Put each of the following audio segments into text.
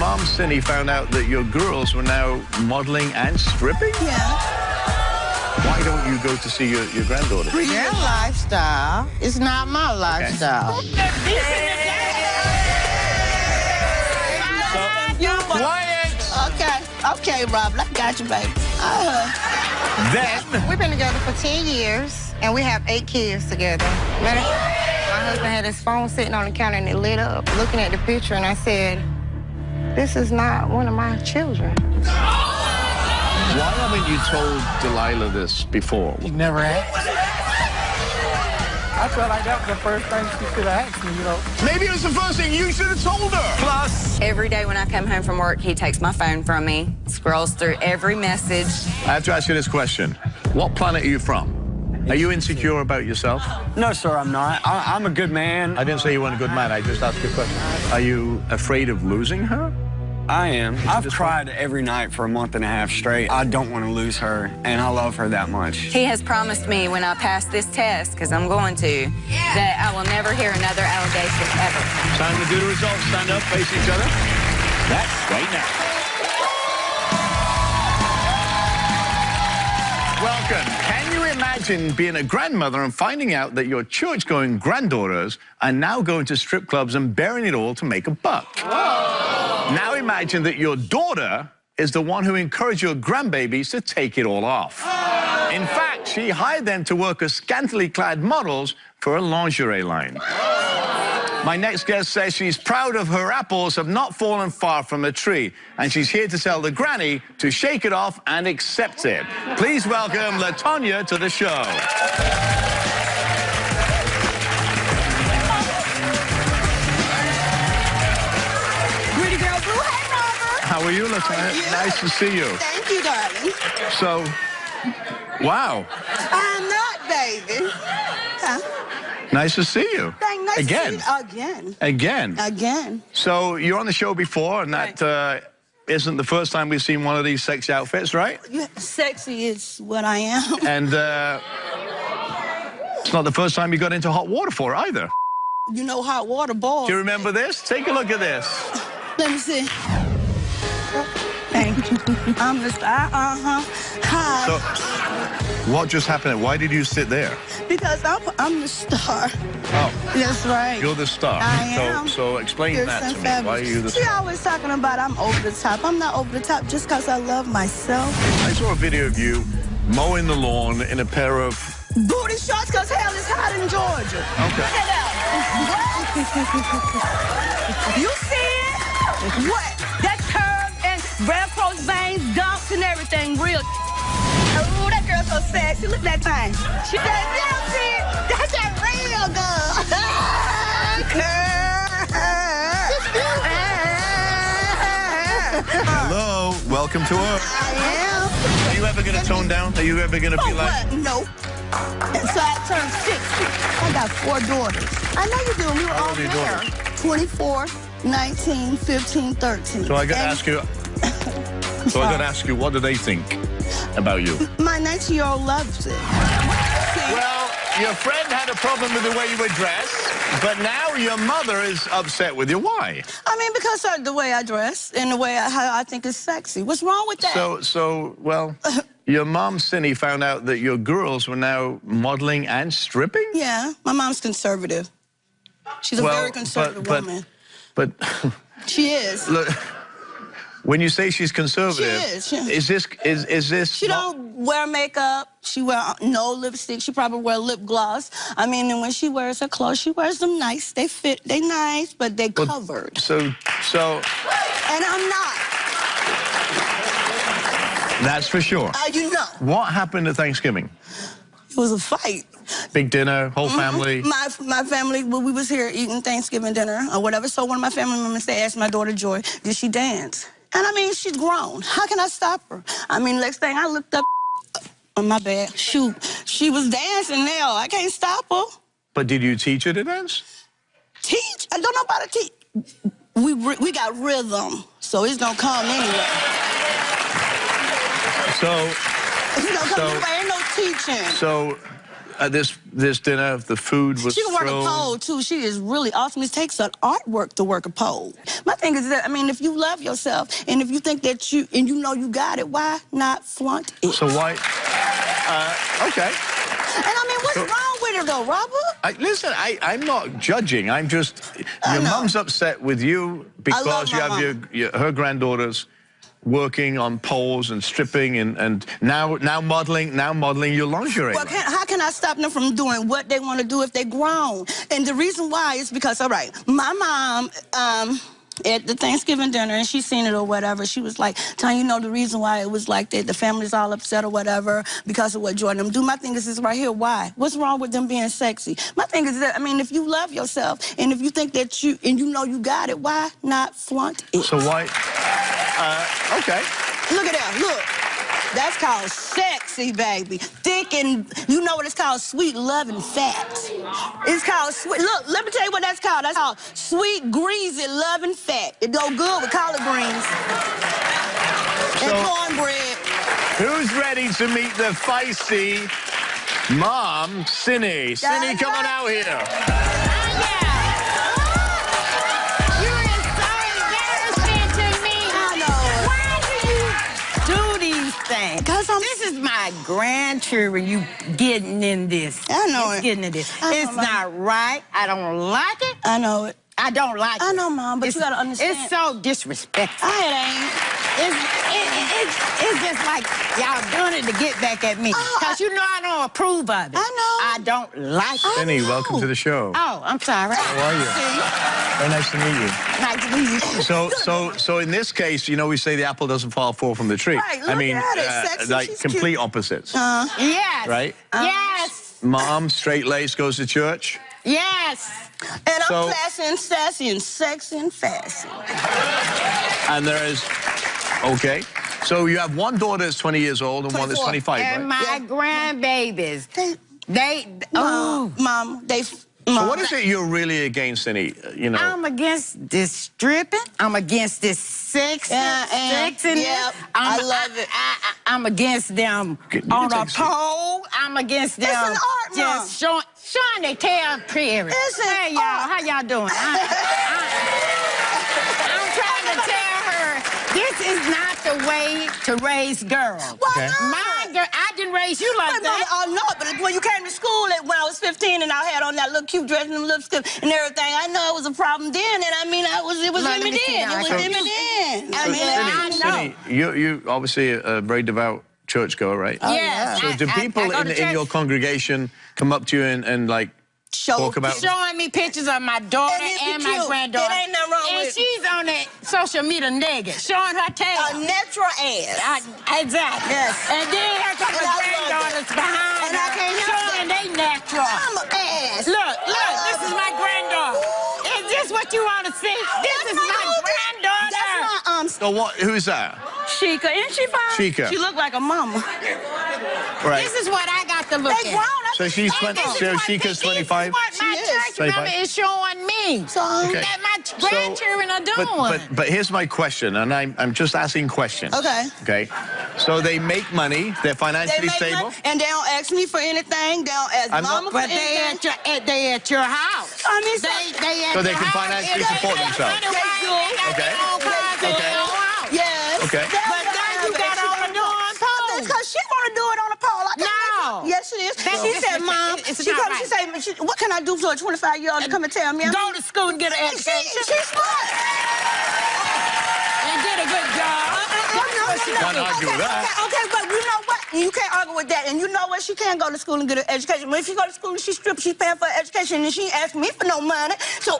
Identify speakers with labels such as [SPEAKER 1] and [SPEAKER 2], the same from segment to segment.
[SPEAKER 1] mom, Cindy, found out that your girls were now modeling and stripping?
[SPEAKER 2] Yeah.
[SPEAKER 1] Why don't you go to see your granddaughter?
[SPEAKER 2] Your lifestyle is not my lifestyle.
[SPEAKER 1] Quiet!
[SPEAKER 2] Okay, Rob, I got you, baby.
[SPEAKER 1] Then...
[SPEAKER 2] We've been together for 10 years, and we have 8 kids together. My husband had his phone sitting on the counter, and it lit up, looking at the picture, and I said, this is not one of my children.
[SPEAKER 1] Why haven't you told Delilah this before?
[SPEAKER 3] You never asked. I felt like that was the first thing she should have asked me, you know.
[SPEAKER 1] Maybe it was the first thing you should have told her. Plus,
[SPEAKER 4] every day when I come home from work, he takes my phone from me, scrolls through every message.
[SPEAKER 1] I have to ask you this question. What planet are you from? Are you insecure about yourself?
[SPEAKER 3] No, sir, I'm not. I'm a good man.
[SPEAKER 1] I didn't say you weren't a good man. I just asked you a question. Are you afraid of losing her?
[SPEAKER 3] I am. I've cried every night for a month and a half straight. I don't want to lose her, and I love her that much.
[SPEAKER 4] He has promised me when I pass this test, because I'm going to, that I will never hear another allegation ever.
[SPEAKER 1] Time to do the results. Stand up, face each other. That's right now. Welcome. Can you imagine being a grandmother and finding out that your church-going granddaughters are now going to strip clubs and bearing it all to make a buck? Whoa. Now imagine that your daughter is the one who encouraged your grandbabies to take it all off. In fact, she hired them to work as scantily clad models for a lingerie line. My next guest says she's proud of her apples have not fallen far from the tree, and she's here to tell the granny to shake it off and accept it. Please welcome LaTonya to the show.
[SPEAKER 2] Pretty girl, Blue. Hey, Mama.
[SPEAKER 1] How are you, LaTonya? Nice to see you.
[SPEAKER 2] Thank you, darling.
[SPEAKER 1] So, wow.
[SPEAKER 2] I'm not, baby. Huh?
[SPEAKER 1] Nice to see you.
[SPEAKER 2] Nice
[SPEAKER 1] Again.
[SPEAKER 2] To see you.
[SPEAKER 1] Again.
[SPEAKER 2] Again.
[SPEAKER 1] So you're on the show before, and that isn't the first time we've seen one of these sexy outfits, right?
[SPEAKER 2] Yeah, sexy is what I am.
[SPEAKER 1] And it's not the first time you got into hot water for it either.
[SPEAKER 2] You know hot water boils.
[SPEAKER 1] Do you remember this? Take a look at this.
[SPEAKER 2] Let me see. Thank you. I'm the star. Hi.
[SPEAKER 1] So, what just happened? Why did you sit there?
[SPEAKER 2] Because I'm the star.
[SPEAKER 1] Oh.
[SPEAKER 2] That's right.
[SPEAKER 1] You're the star.
[SPEAKER 2] I am.
[SPEAKER 1] So explain that to me.
[SPEAKER 2] Fabulous.
[SPEAKER 1] Why are you the
[SPEAKER 2] star?
[SPEAKER 1] star?
[SPEAKER 2] She always talking about I'm over the top. I'm not over the top just because I love myself.
[SPEAKER 1] I saw a video of you mowing the lawn in a pair of...
[SPEAKER 2] booty shorts, because hell is hot in Georgia.
[SPEAKER 1] Okay.
[SPEAKER 2] Look at that. You see it? What? That curve and Velcro veins, dumps and everything real. Oh, that girl's so sexy. Look at that thing. She does, you don't see it? That's that real girl.
[SPEAKER 1] Hello, welcome to Earth.
[SPEAKER 2] I am.
[SPEAKER 1] Are you ever going to tone down? Are you ever going to be like...
[SPEAKER 2] What? No. So I turned 60. I got 4 daughters. I know you do. We were
[SPEAKER 1] How
[SPEAKER 2] all
[SPEAKER 1] old are your
[SPEAKER 2] there.
[SPEAKER 1] daughters?
[SPEAKER 2] 24, 19, 15, 13.
[SPEAKER 1] So I got to ask you... So I got to ask you, what do they think about you?
[SPEAKER 2] My 19-year-old loves it.
[SPEAKER 1] Well, your friend had a problem with the way you were dressed, but now your mother is upset with you. Why?
[SPEAKER 2] I mean, because of the way I dress and the way I think it's sexy. What's wrong with that?
[SPEAKER 1] Well, your mom, Cindy, found out that your girls were now modeling and stripping?
[SPEAKER 2] Yeah, my mom's conservative. She's a very conservative woman.
[SPEAKER 1] But
[SPEAKER 2] she is.
[SPEAKER 1] Look, when you say she's conservative,
[SPEAKER 2] she is.
[SPEAKER 1] Is this?
[SPEAKER 2] She don't wear makeup. She wear no lipstick. She probably wear lip gloss. I mean, and when she wears her clothes, she wears them nice. They fit. They nice, but they covered.
[SPEAKER 1] So.
[SPEAKER 2] And I'm not.
[SPEAKER 1] That's for sure.
[SPEAKER 2] You know.
[SPEAKER 1] What happened at Thanksgiving?
[SPEAKER 2] It was a fight.
[SPEAKER 1] Big dinner, whole family?
[SPEAKER 2] My family, we was here eating Thanksgiving dinner or whatever, so one of my family members, they asked my daughter, Joy, did she dance? And I mean, she's grown. How can I stop her? I mean, next thing I looked up, oh, my bad, shoot, she was dancing there. I can't stop her.
[SPEAKER 1] But did you teach her to dance?
[SPEAKER 2] Teach? I don't know about to teach. We got rhythm, so it's gonna come anyway.
[SPEAKER 1] So,
[SPEAKER 2] it's gonna come anyway, ain't no teaching.
[SPEAKER 1] So, at this dinner? The food was
[SPEAKER 2] She can work a
[SPEAKER 1] thrown.
[SPEAKER 2] pole, too. She is really awesome. It takes an artwork to work a pole. My thing is that, I mean, if you love yourself and if you think that you know you got it, why not flaunt it?
[SPEAKER 1] So why? Okay.
[SPEAKER 2] And I mean, what's wrong with it, though, Robert?
[SPEAKER 1] Listen, I'm not judging. I'm just...
[SPEAKER 2] I
[SPEAKER 1] Your
[SPEAKER 2] know.
[SPEAKER 1] mom's upset with you because you
[SPEAKER 2] my
[SPEAKER 1] have her granddaughters working on poles and stripping and now modeling your lingerie.
[SPEAKER 2] Well, how can I stop them from doing what they want to do if they're grown? And the reason why is because, all right, my mom, at the Thanksgiving dinner, and she seen it or whatever, she was like, Tanya, you know the reason why it was like that, the family's all upset or whatever because of what Jordan them do. My thing is this right here, why? What's wrong with them being sexy? My thing is that, I mean, if you love yourself and if you think that you know you got it, why not flaunt it?
[SPEAKER 1] So why? Okay.
[SPEAKER 2] Look at that, look. That's called sexy, baby. Thick and, you know what it's called? Sweet, loving fat. It's called sweet, look, let me tell you what that's called. That's called sweet, greasy, loving fat. It go good with collard greens and cornbread.
[SPEAKER 1] Who's ready to meet the feisty mom, Cindy? Cindy, come on out here.
[SPEAKER 2] Because
[SPEAKER 5] this is my grandchildren, you getting in this.
[SPEAKER 2] I know
[SPEAKER 5] it's
[SPEAKER 2] it.
[SPEAKER 5] getting in this.
[SPEAKER 2] I know,
[SPEAKER 5] It's not right. I don't like it.
[SPEAKER 2] I know it.
[SPEAKER 5] I don't like it.
[SPEAKER 2] I know, Mom, but you gotta understand.
[SPEAKER 5] It's so disrespectful.
[SPEAKER 2] It ain't.
[SPEAKER 5] It's just like y'all doing it to get back at me. Because you know I don't approve of it.
[SPEAKER 2] I know.
[SPEAKER 5] I don't like it.
[SPEAKER 1] Cindy, welcome to the show.
[SPEAKER 5] Oh, I'm sorry.
[SPEAKER 1] How are you? Very nice to meet you.
[SPEAKER 5] Nice to meet you.
[SPEAKER 1] So in this case, you know, we say the apple doesn't fall from the tree.
[SPEAKER 2] Right, look
[SPEAKER 1] I mean,
[SPEAKER 2] at it. Sexy,
[SPEAKER 1] like
[SPEAKER 2] she's
[SPEAKER 1] complete
[SPEAKER 2] cute.
[SPEAKER 1] opposites.
[SPEAKER 5] Yes.
[SPEAKER 1] Right?
[SPEAKER 5] Yes.
[SPEAKER 1] Mom, straight lace, goes to church.
[SPEAKER 5] Yes.
[SPEAKER 2] And I'm
[SPEAKER 1] So-
[SPEAKER 2] classy and sassy and sexy and fancy.
[SPEAKER 1] And there is, okay. So you have one daughter that's 20 years old and one that's
[SPEAKER 2] 24.
[SPEAKER 1] 25,
[SPEAKER 5] And
[SPEAKER 1] right?
[SPEAKER 5] my grandbabies.
[SPEAKER 2] Mom,
[SPEAKER 1] So what is it you're really against, Cindy? You know,
[SPEAKER 5] I'm against this stripping. I'm against this sexiness.
[SPEAKER 2] Yep, I love it.
[SPEAKER 5] I'm against them
[SPEAKER 1] You
[SPEAKER 5] on
[SPEAKER 1] can
[SPEAKER 5] a
[SPEAKER 1] take
[SPEAKER 5] pole. I'm against them
[SPEAKER 2] an art, Mom.
[SPEAKER 5] just showing their tail period.
[SPEAKER 2] It's an
[SPEAKER 5] Hey, y'all,
[SPEAKER 2] art.
[SPEAKER 5] how y'all doing? I'm trying to tell her this is not the way to raise girls.
[SPEAKER 2] Why not?
[SPEAKER 5] My girl, I didn't raise you like that.
[SPEAKER 2] I know, but when you came to school when I was 15 and I had on that little cute dress and them lipstick and everything, I know it was a problem then, and I mean, it was in me then. It was in me then. I mean, I know.
[SPEAKER 1] Cindy, you obviously a very devout churchgoer, right?
[SPEAKER 5] Yes.
[SPEAKER 1] So do people
[SPEAKER 5] I go to
[SPEAKER 1] in your
[SPEAKER 5] church.
[SPEAKER 1] congregation come up to you and like talk about?
[SPEAKER 5] Showing me pictures of my daughter
[SPEAKER 2] And
[SPEAKER 5] and,
[SPEAKER 2] it's
[SPEAKER 5] my
[SPEAKER 2] cute.
[SPEAKER 5] granddaughter.
[SPEAKER 2] It ain't nothing wrong
[SPEAKER 5] and
[SPEAKER 2] with it.
[SPEAKER 5] she's on the social media naked, showing her tail.
[SPEAKER 2] A natural ass.
[SPEAKER 5] Exactly.
[SPEAKER 2] Yes.
[SPEAKER 5] And then her couple
[SPEAKER 2] And I love
[SPEAKER 5] granddaughters behind
[SPEAKER 2] And I
[SPEAKER 5] her,
[SPEAKER 2] can't help
[SPEAKER 5] showing they natural.
[SPEAKER 2] I'm an ass.
[SPEAKER 5] Look, this is my granddaughter. Is this what you want to see? This is my granddaughter.
[SPEAKER 2] That's my
[SPEAKER 1] So who's that?
[SPEAKER 2] Sheikah, isn't she fine?
[SPEAKER 1] Sheikah.
[SPEAKER 2] She look like a mama.
[SPEAKER 1] Right.
[SPEAKER 5] This is what I got to look
[SPEAKER 2] They
[SPEAKER 5] at.
[SPEAKER 2] grown.
[SPEAKER 1] So she's 20, so Sheikah's 25?
[SPEAKER 5] This is what my
[SPEAKER 2] She is.
[SPEAKER 5] church member is showing me.
[SPEAKER 2] So,
[SPEAKER 1] Okay.
[SPEAKER 5] That my grandchildren are doing.
[SPEAKER 1] But here's my question, and I'm just asking questions.
[SPEAKER 2] Okay.
[SPEAKER 1] Okay. So they make money. They're
[SPEAKER 2] they
[SPEAKER 1] financially
[SPEAKER 2] make
[SPEAKER 1] stable.
[SPEAKER 2] money, and they don't ask me for anything. They don't ask
[SPEAKER 1] I'm not-
[SPEAKER 2] mama for
[SPEAKER 5] But they
[SPEAKER 2] anything.
[SPEAKER 5] at your house.
[SPEAKER 2] I mean,
[SPEAKER 5] They at
[SPEAKER 1] So they
[SPEAKER 5] your
[SPEAKER 1] can
[SPEAKER 5] house.
[SPEAKER 1] financially
[SPEAKER 5] If they
[SPEAKER 1] support
[SPEAKER 5] make
[SPEAKER 1] themselves.
[SPEAKER 5] money, right,
[SPEAKER 2] They do.
[SPEAKER 5] they got
[SPEAKER 1] Okay.
[SPEAKER 5] their own cars and
[SPEAKER 1] Okay.
[SPEAKER 5] their own house.
[SPEAKER 2] Yes.
[SPEAKER 1] Okay.
[SPEAKER 5] But now you got on the doing pole.
[SPEAKER 2] That's because she want to do it on a pole. I can't
[SPEAKER 5] No.
[SPEAKER 2] make her. Yes, it is.
[SPEAKER 5] That's
[SPEAKER 2] She said, Mom,
[SPEAKER 5] it's
[SPEAKER 2] she
[SPEAKER 5] not
[SPEAKER 2] come, she say, what can I do for a 25-year-old to come and tell me?
[SPEAKER 5] Go to school and get an education.
[SPEAKER 2] She's smart.
[SPEAKER 5] And did a good job.
[SPEAKER 1] Can't argue with that.
[SPEAKER 2] Okay, but you know what? You can't argue with that. And you know what? She can go to school and get an education. But if she go to school and she strips, she's paying for her education, and she ain't asking me for no money. So,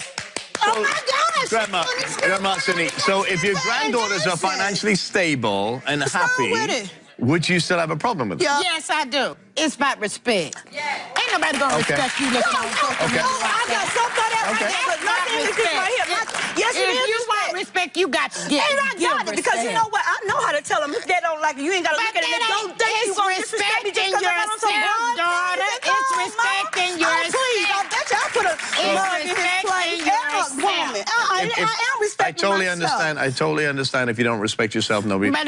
[SPEAKER 2] oh my gosh.
[SPEAKER 1] Grandma Cindy, so if your granddaughters are financially stable and
[SPEAKER 2] What's wrong
[SPEAKER 1] happy,
[SPEAKER 2] with it?
[SPEAKER 1] would you still have a problem with it?
[SPEAKER 2] Yeah.
[SPEAKER 5] Yes, I do. It's about respect. Ain't nobody gonna
[SPEAKER 1] Okay.
[SPEAKER 5] respect you looking on social
[SPEAKER 1] Okay.
[SPEAKER 5] media
[SPEAKER 2] Oh, I
[SPEAKER 5] like
[SPEAKER 2] got
[SPEAKER 5] that.
[SPEAKER 2] something for that right
[SPEAKER 1] Okay.
[SPEAKER 2] there. But my thing is this right here. Yes, it
[SPEAKER 5] If
[SPEAKER 2] is
[SPEAKER 5] you want respect, you got to get
[SPEAKER 2] And I got it because you know what? I know how to tell them if they don't like it. You ain't got to
[SPEAKER 5] But
[SPEAKER 2] look at it and
[SPEAKER 5] that
[SPEAKER 2] don't
[SPEAKER 5] ain't-
[SPEAKER 2] think you
[SPEAKER 5] it's
[SPEAKER 2] going to disrespect me just because I got on some
[SPEAKER 5] yourself,
[SPEAKER 2] bras.
[SPEAKER 5] daughter. It's respecting
[SPEAKER 2] Oh, please. I bet you I put a mug in his
[SPEAKER 5] respecting
[SPEAKER 2] place.
[SPEAKER 5] yourself.
[SPEAKER 2] Woman. I am
[SPEAKER 1] I
[SPEAKER 2] respecting
[SPEAKER 1] totally
[SPEAKER 2] myself.
[SPEAKER 1] understand. I totally understand if you don't respect yourself, nobody.
[SPEAKER 5] But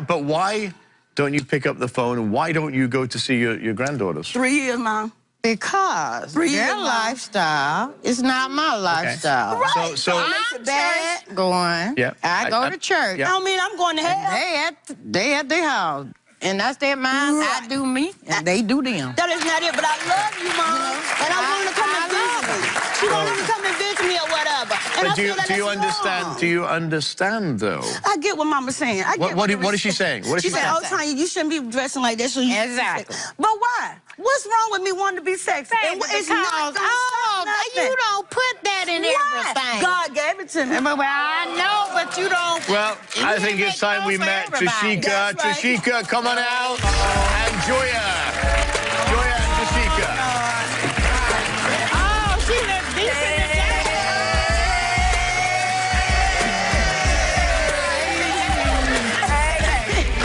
[SPEAKER 1] But why don't you pick up the phone, and why don't you go to see your granddaughters?
[SPEAKER 2] 3 years, Mom.
[SPEAKER 6] Because
[SPEAKER 2] 3 years,
[SPEAKER 6] their
[SPEAKER 2] Mom.
[SPEAKER 6] lifestyle is not my lifestyle.
[SPEAKER 2] Right.
[SPEAKER 1] So
[SPEAKER 6] I'm bad going.
[SPEAKER 1] Yeah.
[SPEAKER 6] I go to church.
[SPEAKER 1] yeah.
[SPEAKER 2] I don't mean I'm going to hell.
[SPEAKER 6] They at their house. And that's their mind.
[SPEAKER 2] Right.
[SPEAKER 6] I do me, and they do them.
[SPEAKER 2] That is not it, but I love you, Mom. And I want her to come and visit me. She want her to come and visit me or whatever. And
[SPEAKER 1] But
[SPEAKER 2] I feel that
[SPEAKER 1] do you
[SPEAKER 2] that's
[SPEAKER 1] understand?
[SPEAKER 2] wrong.
[SPEAKER 1] Do you understand though?
[SPEAKER 2] I get what Mama's saying. I get
[SPEAKER 1] What is she saying? What is
[SPEAKER 2] She
[SPEAKER 1] she
[SPEAKER 2] said,
[SPEAKER 1] saying?
[SPEAKER 2] "Oh, Tanya, you shouldn't be dressing like that." So you
[SPEAKER 6] Exactly.
[SPEAKER 2] But why? What's wrong with me wanting to be sexy? It's not gonna stop nothing.
[SPEAKER 6] you don't put that in
[SPEAKER 2] Why?
[SPEAKER 6] everything.
[SPEAKER 2] God gave it to me.
[SPEAKER 6] Well, I know, but you don't.
[SPEAKER 1] Well, I think it's time we met Trishika.
[SPEAKER 2] That's right.
[SPEAKER 1] Trishika, come on out. And Joya. Joya and Trishika.
[SPEAKER 5] Oh, she looks deep in the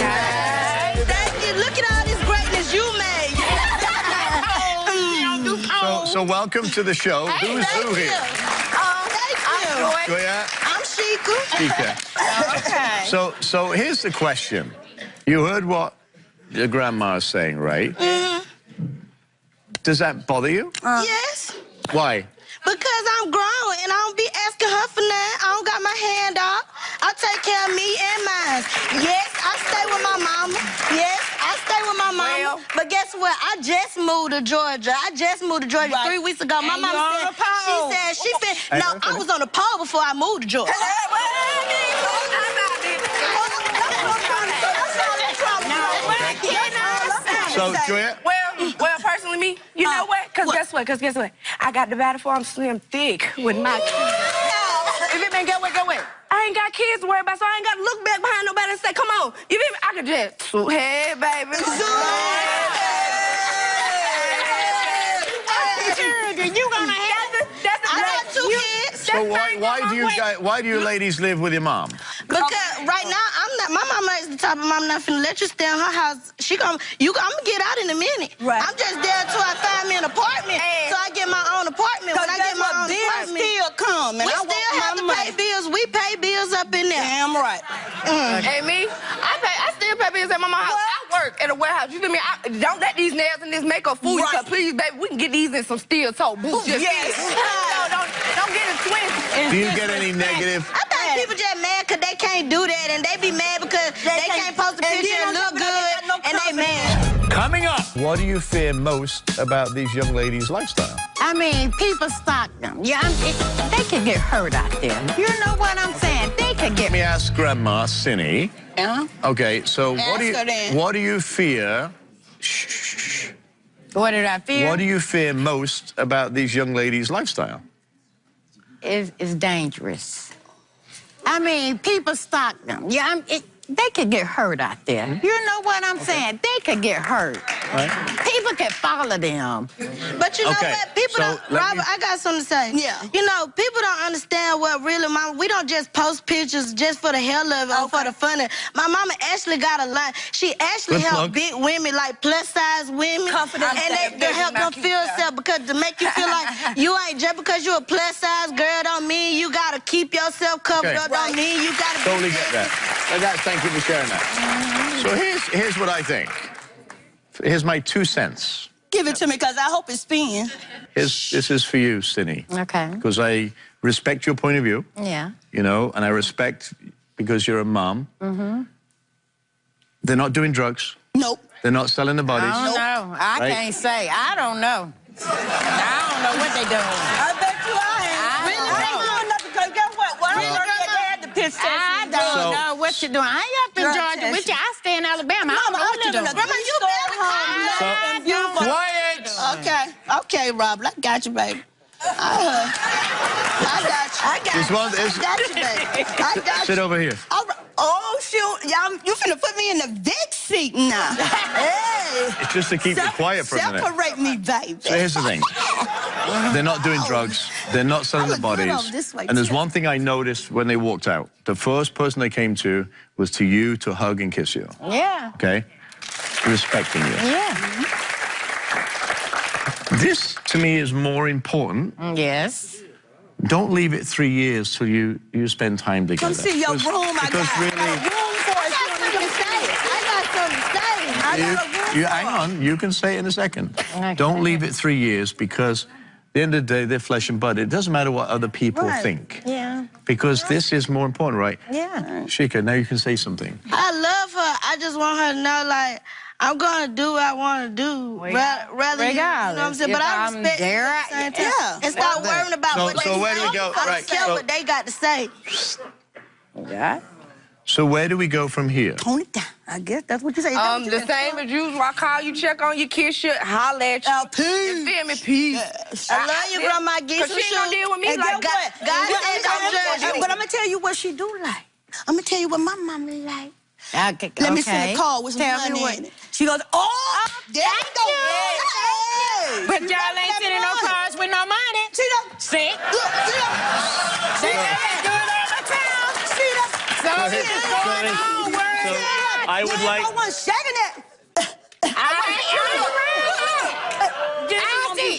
[SPEAKER 2] Thank you. Look at all this greatness you made.
[SPEAKER 1] So welcome to the show. Who's who here?
[SPEAKER 2] Thank you.
[SPEAKER 1] Joya.
[SPEAKER 2] I'm Sheikah.
[SPEAKER 1] Trishika.
[SPEAKER 2] Okay.
[SPEAKER 1] So here's the question. You heard what your grandma is saying, right? Does that bother you?
[SPEAKER 2] Yes.
[SPEAKER 1] Why?
[SPEAKER 2] Because I'm grown and I don't be asking her for nothing. I don't got my hand out. I take care of me and mine. Yes, I stay with my mama. Yes, I stay with my mama.
[SPEAKER 5] Well,
[SPEAKER 2] but guess what? I just moved to Georgia. I just moved to Georgia 3 weeks ago. My
[SPEAKER 5] And
[SPEAKER 2] mama
[SPEAKER 5] you on
[SPEAKER 2] said,
[SPEAKER 5] the pole.
[SPEAKER 2] she said, no, I was on the pole before I moved to Georgia.
[SPEAKER 1] So, Joya,
[SPEAKER 5] Well, personally, me, you know what? Because guess what? I got the battle for I'm slim thick with my kids. If it been, get what? I ain't got kids to worry about, so I ain't got to look back behind nobody and say, come on. You feel me? I can just, hey, baby.
[SPEAKER 2] You gonna have it? I got 2 kids.
[SPEAKER 1] so why do you ladies live with your mom?
[SPEAKER 2] Because right now my mama is the type of mom not finna let you stay in her house. I'm gonna get out in a minute.
[SPEAKER 5] Right.
[SPEAKER 2] I'm just there until I find me an apartment. So I get my own apartment. When I get my own apartment,
[SPEAKER 5] still come.
[SPEAKER 2] we still have to pay bills. We pay bills up in there.
[SPEAKER 5] Damn right.
[SPEAKER 7] Hey, me, I still pay bills at my mama's house. I work at a warehouse. You feel me? Don't let these nails and this makeup fool you.
[SPEAKER 2] Right.
[SPEAKER 7] Cause please, baby, we can get these in some steel toe boots. Just
[SPEAKER 2] Yes.
[SPEAKER 7] don't get it twisted.
[SPEAKER 1] Do you get any negative?
[SPEAKER 2] I think people just mad because they can't do that, and they be mad because they can't post a picture and look good, and they mad.
[SPEAKER 1] Coming up, what do you fear most about these young ladies' lifestyle?
[SPEAKER 6] I mean, people stalk them. Yeah, they could get hurt out there. You know what I'm saying? They could get.
[SPEAKER 1] Let me ask Grandma Cindy.
[SPEAKER 6] Yeah.
[SPEAKER 1] Okay, so what
[SPEAKER 2] her then.
[SPEAKER 1] do you fear? Shh.
[SPEAKER 6] What did I fear?
[SPEAKER 1] What do you fear most about these young ladies' lifestyle?
[SPEAKER 6] Is dangerous. I mean, people stalk them. Yeah, they could get hurt out there. You know what I'm saying? They could get hurt.
[SPEAKER 1] Right.
[SPEAKER 6] People could follow them.
[SPEAKER 2] But you know
[SPEAKER 1] Okay,
[SPEAKER 2] what? People
[SPEAKER 1] so
[SPEAKER 2] don't.
[SPEAKER 1] let
[SPEAKER 2] Robert,
[SPEAKER 1] me-
[SPEAKER 2] I got something to say.
[SPEAKER 5] Yeah.
[SPEAKER 2] You know, people don't understand what really we don't just post pictures just for the hell of it or for the fun of it. My mama actually got a line. She actually
[SPEAKER 1] Good
[SPEAKER 2] helped
[SPEAKER 1] plug.
[SPEAKER 2] big women, like plus size women.
[SPEAKER 5] Confident
[SPEAKER 2] and
[SPEAKER 5] that
[SPEAKER 2] they help them
[SPEAKER 5] keep
[SPEAKER 2] feel
[SPEAKER 5] that.
[SPEAKER 2] self because to make you feel like you ain't just because you're a plus size girl don't mean you gotta keep yourself covered
[SPEAKER 1] Okay.
[SPEAKER 2] up. Don't mean you gotta
[SPEAKER 1] Totally
[SPEAKER 2] be
[SPEAKER 1] get that. Thank you for sharing that. So here's what I think. Here's my 2 cents.
[SPEAKER 2] Give it to me because I hope it spins.
[SPEAKER 1] This is for you, Cindy.
[SPEAKER 6] Okay.
[SPEAKER 1] Because I respect your point of view,
[SPEAKER 6] Yeah.
[SPEAKER 1] you know, and I respect because you're a mom. They're not doing drugs.
[SPEAKER 2] Nope.
[SPEAKER 1] They're not selling the bodies.
[SPEAKER 6] I don't know. I
[SPEAKER 1] Right.
[SPEAKER 6] can't say. I don't know. I don't know what they doing.
[SPEAKER 5] I bet you I ain't.
[SPEAKER 6] I
[SPEAKER 5] Really?
[SPEAKER 6] don't
[SPEAKER 5] I ain't
[SPEAKER 6] know.
[SPEAKER 5] doing nothing because guess what? Well, I'm working at they had the piss test.
[SPEAKER 6] I don't
[SPEAKER 1] So-
[SPEAKER 6] know what you're doing. I ain't up in
[SPEAKER 5] Drug
[SPEAKER 6] Georgia
[SPEAKER 5] test.
[SPEAKER 6] with you. I stay in Alabama. I don't know what you're doing.
[SPEAKER 2] Grandma, you better home.
[SPEAKER 6] I don't know.
[SPEAKER 1] Quiet!
[SPEAKER 2] Okay, Robert, I got you, baby. I got you.
[SPEAKER 1] This one
[SPEAKER 2] I
[SPEAKER 1] is.
[SPEAKER 2] got you, baby. I got
[SPEAKER 1] Sit
[SPEAKER 2] you.
[SPEAKER 1] over here.
[SPEAKER 2] All right. Oh, shoot. Y'all, you finna put me in the Vic seat now. Hey.
[SPEAKER 1] It's just to keep you quiet for a minute.
[SPEAKER 2] Separate me, baby.
[SPEAKER 1] So here's the thing. They're not doing drugs. They're not selling
[SPEAKER 2] I
[SPEAKER 1] the
[SPEAKER 2] look good
[SPEAKER 1] bodies.
[SPEAKER 2] over this way,
[SPEAKER 1] And there's
[SPEAKER 2] too.
[SPEAKER 1] one thing I noticed when they walked out. The first person they came to was to you to hug and kiss you.
[SPEAKER 6] Yeah.
[SPEAKER 1] Okay? Respecting you.
[SPEAKER 6] Yeah.
[SPEAKER 1] This, to me, is more important.
[SPEAKER 6] Yes.
[SPEAKER 1] Don't leave it 3 years till you spend time together.
[SPEAKER 2] Come see your room. I
[SPEAKER 1] Because
[SPEAKER 2] got
[SPEAKER 1] really,
[SPEAKER 2] room for it. I got something to say.
[SPEAKER 1] Hang on, you can say it in a second.
[SPEAKER 6] Okay.
[SPEAKER 1] Don't leave it 3 years because at the end of the day, they're flesh and blood. It doesn't matter what other people think.
[SPEAKER 6] Yeah.
[SPEAKER 1] Because this is more important, right?
[SPEAKER 6] Yeah.
[SPEAKER 1] Shika, now you can say something.
[SPEAKER 2] I love her. I just want her to know, like, I'm gonna do what I want to do. Rather, you know what I'm saying? But I respect
[SPEAKER 6] there,
[SPEAKER 2] you at the same time.
[SPEAKER 6] yeah.
[SPEAKER 2] And stop worrying about what they
[SPEAKER 1] so where do we
[SPEAKER 2] say.
[SPEAKER 1] go?
[SPEAKER 2] I
[SPEAKER 1] Right,
[SPEAKER 2] don't care
[SPEAKER 1] so-
[SPEAKER 2] what they got to say.
[SPEAKER 6] Yeah.
[SPEAKER 1] So where do we go from here?
[SPEAKER 2] Tone it down. I guess that's what you say.
[SPEAKER 7] The same as usual. I call you, check on you, kiss you, holler at you.
[SPEAKER 2] Peace.
[SPEAKER 7] You feel me? Peace.
[SPEAKER 2] I love you, Grandma. Get
[SPEAKER 7] Cause
[SPEAKER 2] some
[SPEAKER 7] she ain't gonna
[SPEAKER 2] shoes.
[SPEAKER 7] deal with me
[SPEAKER 2] And
[SPEAKER 7] like
[SPEAKER 2] guess
[SPEAKER 7] that.
[SPEAKER 2] what? God said don't judge you.
[SPEAKER 8] But I'm gonna tell you what she do like. I'm gonna tell you what my mama like.
[SPEAKER 6] Okay.
[SPEAKER 8] Let me send a call with some
[SPEAKER 6] Tell me
[SPEAKER 8] money
[SPEAKER 6] what.
[SPEAKER 8] in it. She goes, oh, there you go. Hey.
[SPEAKER 6] But y'all ain't sending no cards with no money.
[SPEAKER 8] See that?
[SPEAKER 6] See?
[SPEAKER 8] Look, see that?
[SPEAKER 6] See that? Do it all the time.
[SPEAKER 8] See that?
[SPEAKER 6] So it's going on.
[SPEAKER 1] I would like...
[SPEAKER 8] I want shaking it.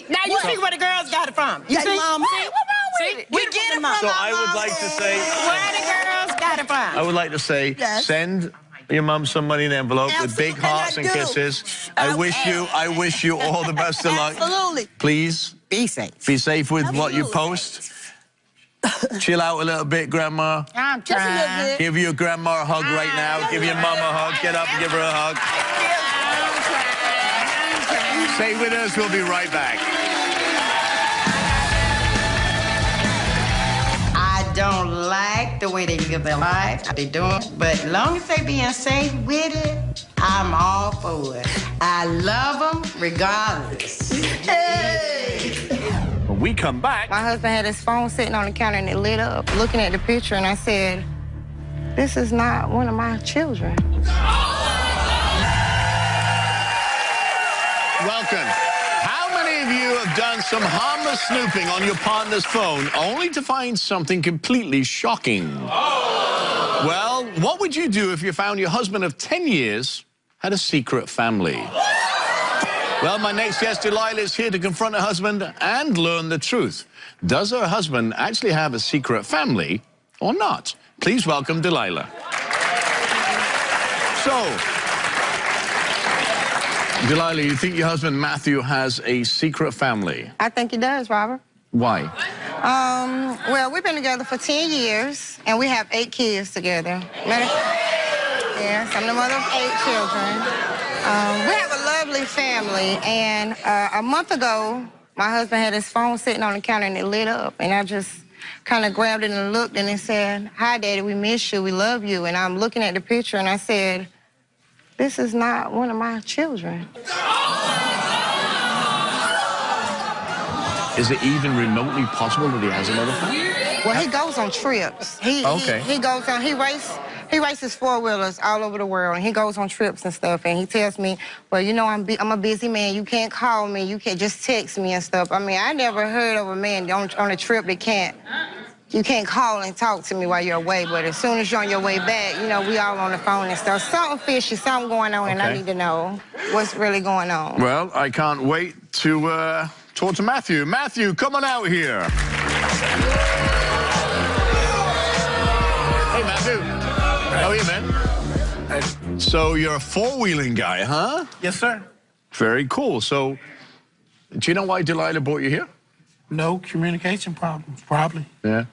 [SPEAKER 6] Now you see where the girls got it from. You
[SPEAKER 8] Yeah,
[SPEAKER 6] see?
[SPEAKER 8] Mom.
[SPEAKER 6] See?
[SPEAKER 8] We get it from
[SPEAKER 1] So I would like to say...
[SPEAKER 6] Where the girls got it from.
[SPEAKER 1] I would like to say,
[SPEAKER 8] Yes.
[SPEAKER 1] send your mum some money in an envelope with big
[SPEAKER 8] Absolutely,
[SPEAKER 1] hearts and
[SPEAKER 8] I do.
[SPEAKER 1] kisses. I wish you all the best of luck.
[SPEAKER 8] Absolutely.
[SPEAKER 1] Please
[SPEAKER 6] Be safe.
[SPEAKER 1] be safe with what you
[SPEAKER 8] Absolutely.
[SPEAKER 1] post. Chill out a little bit, Grandma.
[SPEAKER 6] I'm
[SPEAKER 8] Just a little
[SPEAKER 6] trying.
[SPEAKER 8] bit.
[SPEAKER 1] Give your grandma a hug right now. Give your mum a hug. Get up and give her a hug. Stay with us. We'll be right back.
[SPEAKER 6] I don't like the way they live their life. They doing, but long as they being safe with it, I'm all for it. I love them regardless.
[SPEAKER 1] When we come back,
[SPEAKER 4] My husband had his phone sitting on the counter and it lit up. Looking at the picture, and I said, "This is not one of my children."
[SPEAKER 1] welcome. How many of you have done some harmless snooping on your partner's phone only to find something completely shocking? Well, what would you do if you found your husband of 10 years had a secret family? Well, my next guest, Delilah, is here to confront her husband and learn the truth. Does her husband actually have a secret family or not? Please welcome Delilah. So, Delilah, you think your husband Matthew has a secret family?
[SPEAKER 4] I think he does, Robert.
[SPEAKER 1] Why?
[SPEAKER 4] Well, we've been together for 10 years, and we have 8 kids together. Yes, I'm the mother of 8 children. We have a lovely family, and a month ago, my husband had his phone sitting on the counter, and it lit up, and I just kind of grabbed it and looked, and it said, "Hi, Daddy, we miss you, we love you." And I'm looking at the picture, and I said, "This is not one of my children."
[SPEAKER 1] Is it even remotely possible that he has another family?
[SPEAKER 4] Well, he goes on trips. He goes on. He races 4-wheelers all over the world, and he goes on trips and stuff. And he tells me, "Well, you know, I'm a busy man. You can't call me. You can't just text me and stuff." I mean, I never heard of a man on a trip that you can't call and talk to me while you're away. But as soon as you're on your way back, you know, we all on the phone and stuff. Something fishy, something going on, and I need to know what's really going on.
[SPEAKER 1] Well, I can't wait to talk to Matthew. Matthew, come on out here. Hey, Matthew. How are you, man? So you're a 4-wheeling guy, huh?
[SPEAKER 9] Yes, sir.
[SPEAKER 1] Very cool. So, do you know why Delilah brought you here?
[SPEAKER 9] No communication problems, probably.
[SPEAKER 1] Yeah.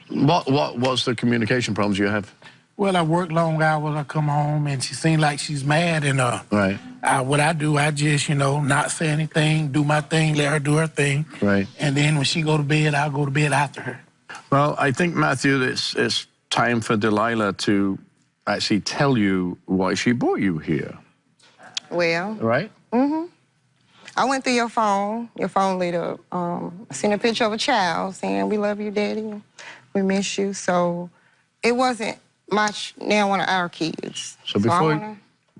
[SPEAKER 1] What's the communication problems you have?
[SPEAKER 9] Well, I work long hours. I come home and she seems like she's mad. And
[SPEAKER 1] Right.
[SPEAKER 9] What I do, I just, not say anything, do my thing, let her do her thing.
[SPEAKER 1] Right.
[SPEAKER 9] And then when she go to bed, I'll go to bed after her.
[SPEAKER 1] Well, I think, Matthew, it's time for Delilah to actually tell you why she brought you here.
[SPEAKER 4] Well,
[SPEAKER 1] Right?
[SPEAKER 4] I went through your phone. Your phone lit up. I seen a picture of a child saying, "We love you, Daddy. We miss you." So it wasn't now one of our kids.
[SPEAKER 1] So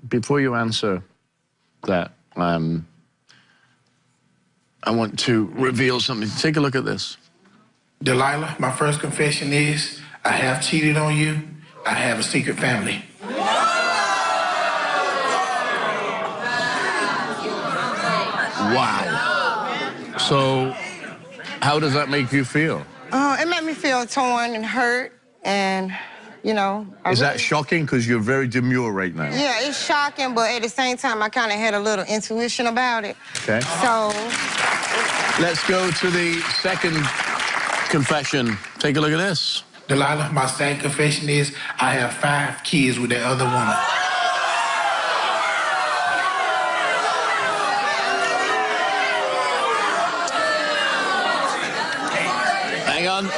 [SPEAKER 1] before you answer that, I want to reveal something. Take a look at this.
[SPEAKER 9] Delilah, my first confession is I have cheated on you. I have a secret family.
[SPEAKER 1] Wow. So how does that make you feel?
[SPEAKER 4] It made me feel torn and hurt, and you know.
[SPEAKER 1] Is that shocking? Because you're very demure right now.
[SPEAKER 4] Yeah, it's shocking, but at the same time, I kind of had a little intuition about it.
[SPEAKER 1] Okay.
[SPEAKER 4] So.
[SPEAKER 1] Let's go to the second confession. Take a look at this.
[SPEAKER 9] Delilah, my second confession is I have 5 kids with that other woman.
[SPEAKER 1] Hang on.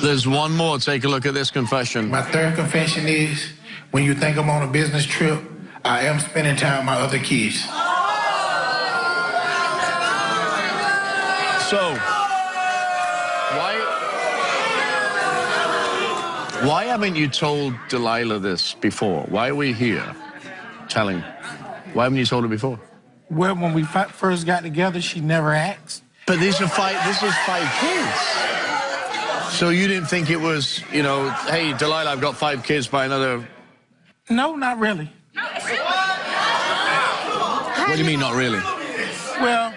[SPEAKER 1] There's one more. Take a look at this confession.
[SPEAKER 9] My third confession is when you think I'm on a business trip, I am spending time with my other kids.
[SPEAKER 1] So, why haven't you told Delilah this before? Why are we here telling? Why haven't you told her before?
[SPEAKER 9] Well, when we first got together, she never asked.
[SPEAKER 1] But this is 5 kids. So you didn't think it was, you know, hey, Delilah, I've got 5 kids by another...
[SPEAKER 9] No, not really.
[SPEAKER 1] What do you mean, not really?
[SPEAKER 9] Well,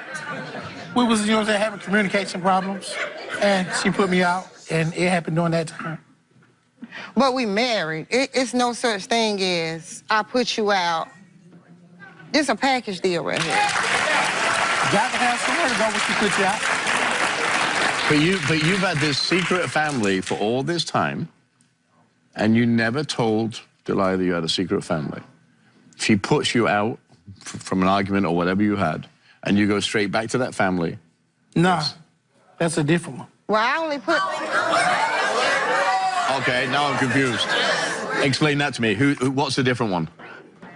[SPEAKER 9] we was, you know, having communication problems, and she put me out, and it happened during that time.
[SPEAKER 4] But we married. It's no such thing as I put you out. This a package deal right here.
[SPEAKER 9] Got to have somewhere to go when she put you out.
[SPEAKER 1] But you've had this secret family for all this time, and you never told Delilah you had a secret family. She puts you out from an argument or whatever you had, and you go straight back to that family.
[SPEAKER 9] Nah, that's a different one.
[SPEAKER 4] Well, I only put...
[SPEAKER 1] Okay, now I'm confused. Explain that to me. What's the different one?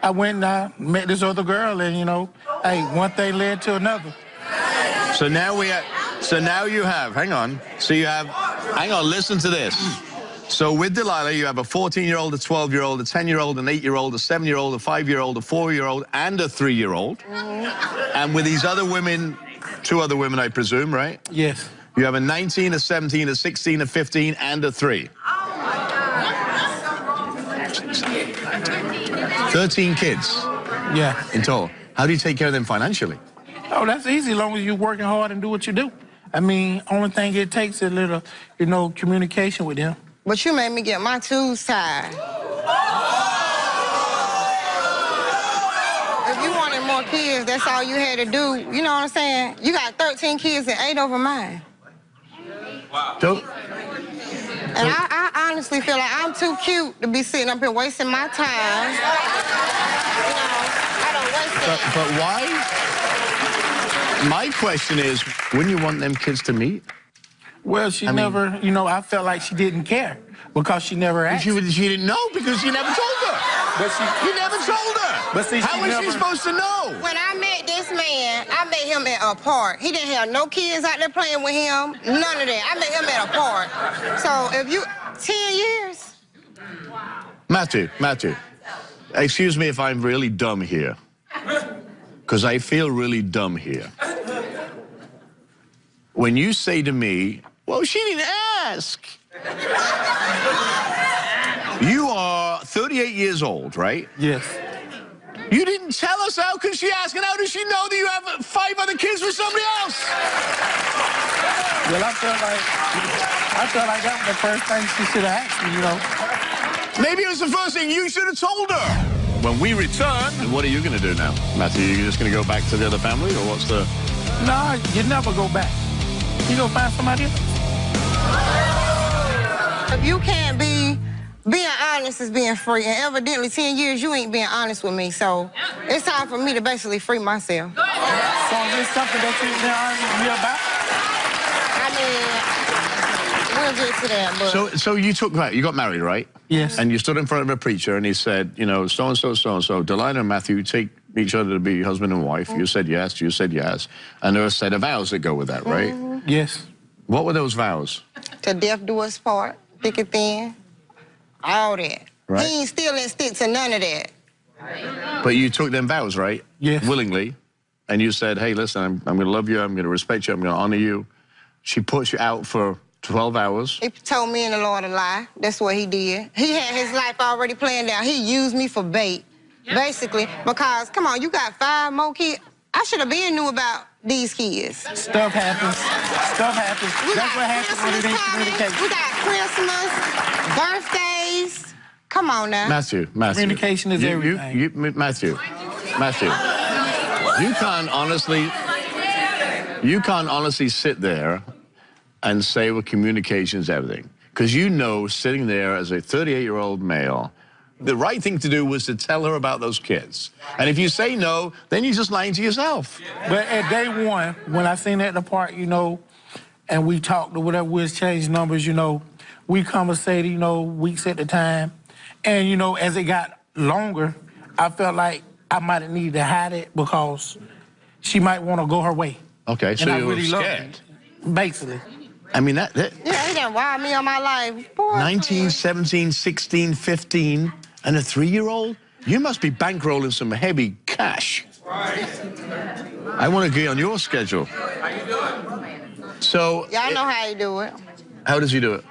[SPEAKER 9] I went and met this other girl, and, you know, hey, one thing led to another.
[SPEAKER 1] So now you have, hang on. So you have, hang on, listen to this. So with Delilah, you have a 14-year-old, a 12-year-old, a 10-year-old, an 8-year-old, a 7-year-old, a 5-year-old, a 4-year-old, and a 3-year-old. And with these other women, 2 other women, I presume, right?
[SPEAKER 9] Yes.
[SPEAKER 1] You have a 19, a 17, a 16, a 15, and a 3. 13 kids.
[SPEAKER 9] Yeah.
[SPEAKER 1] In total. How do you take care of them financially?
[SPEAKER 9] Oh, that's easy as long as you're working hard and do what you do. I mean, only thing it takes is a little, you know, communication with them.
[SPEAKER 4] But you made me get my tubes tied. If you wanted more kids, that's all you had to do. You know what I'm saying? You got 13 kids and 8 over mine.
[SPEAKER 1] Don't.
[SPEAKER 4] And I honestly feel like I'm too cute to be sitting up here wasting my time. You know, I don't waste it.
[SPEAKER 1] But why? My question is, wouldn't you want them kids to meet?
[SPEAKER 9] Well, she never, you know, I felt like she didn't care because she never asked.
[SPEAKER 1] She didn't know because you never told her.
[SPEAKER 9] But
[SPEAKER 1] you never told her.
[SPEAKER 9] But see,
[SPEAKER 1] how was she supposed to know?
[SPEAKER 4] When I met this man, I met him at a park. He didn't have no kids out there playing with him, none of that. I met him at a park. So if you, 10 years.
[SPEAKER 1] Matthew, excuse me if I'm really dumb here, because I feel really dumb here. When you say to me, well, she didn't ask. You are 38 years old, right?
[SPEAKER 9] Yes.
[SPEAKER 1] You didn't tell us how could she ask, and how does she know that you have 5 other kids with somebody else?
[SPEAKER 9] Well, I felt like that was the first thing she should have asked me, you know.
[SPEAKER 1] Maybe it was the first thing you should have told her. When we return, what are you going to do now, Matthew? Are you just going to go back to the other family, or what's the...
[SPEAKER 9] No, you never go back. You go find somebody else.
[SPEAKER 4] If you can't be... Being honest is being free, and evidently 10 years you ain't being honest with me, so it's time for me to basically free myself.
[SPEAKER 9] So is this something that you've been honest with me about?
[SPEAKER 4] I mean, we'll get to that, but...
[SPEAKER 1] So you got married, right?
[SPEAKER 9] Yes.
[SPEAKER 1] And you stood in front of a preacher, and he said, you know, so-and-so, so-and-so, Delilah and Matthew take each other to be husband and wife. You said yes, and there are a set of vows that go with that, right?
[SPEAKER 9] Yes.
[SPEAKER 1] What were those vows?
[SPEAKER 4] To death do us part, thick and thin. All that.
[SPEAKER 1] Right.
[SPEAKER 4] He ain't still didn't stick to none of that.
[SPEAKER 1] But you took them vows, right?
[SPEAKER 9] Yes.
[SPEAKER 1] Willingly. And you said, hey, listen, I'm going to love you, I'm going to respect you, I'm going to honor you. She puts you out for 12 hours.
[SPEAKER 4] He told me and the Lord a lie. That's what he did. He had his life already planned out. He used me for bait, basically, because, come on, you got 5 more kids. I should have been knew about these kids.
[SPEAKER 9] Stuff happens. That's what happens when it ain't communication.
[SPEAKER 4] We got Christmas. Birthdays. Come on now.
[SPEAKER 1] Matthew.
[SPEAKER 9] Communication is everything.
[SPEAKER 1] Matthew. You can't honestly sit there and say, well, communication is everything. Because you know, sitting there as a 38-year-old male, the right thing to do was to tell her about those kids. And if you say no, then you're just lying to yourself.
[SPEAKER 9] But at day one, when I seen her at the park, you know, and we talked or whatever, we exchanged numbers, you know, we conversated, you know, weeks at a time. And, you know, as it got longer, I felt like I might have needed to hide it because she might want to go her way.
[SPEAKER 1] Okay, so you were scared.
[SPEAKER 9] Basically.
[SPEAKER 1] I mean, that
[SPEAKER 4] yeah, he done wild me on my life. Boy,
[SPEAKER 1] 19, 17, 16, 15, and a 3-year-old? You must be bankrolling some heavy cash. I want to get on your schedule. How you doing? So...
[SPEAKER 4] Y'all know how he do it.
[SPEAKER 1] How does he do it?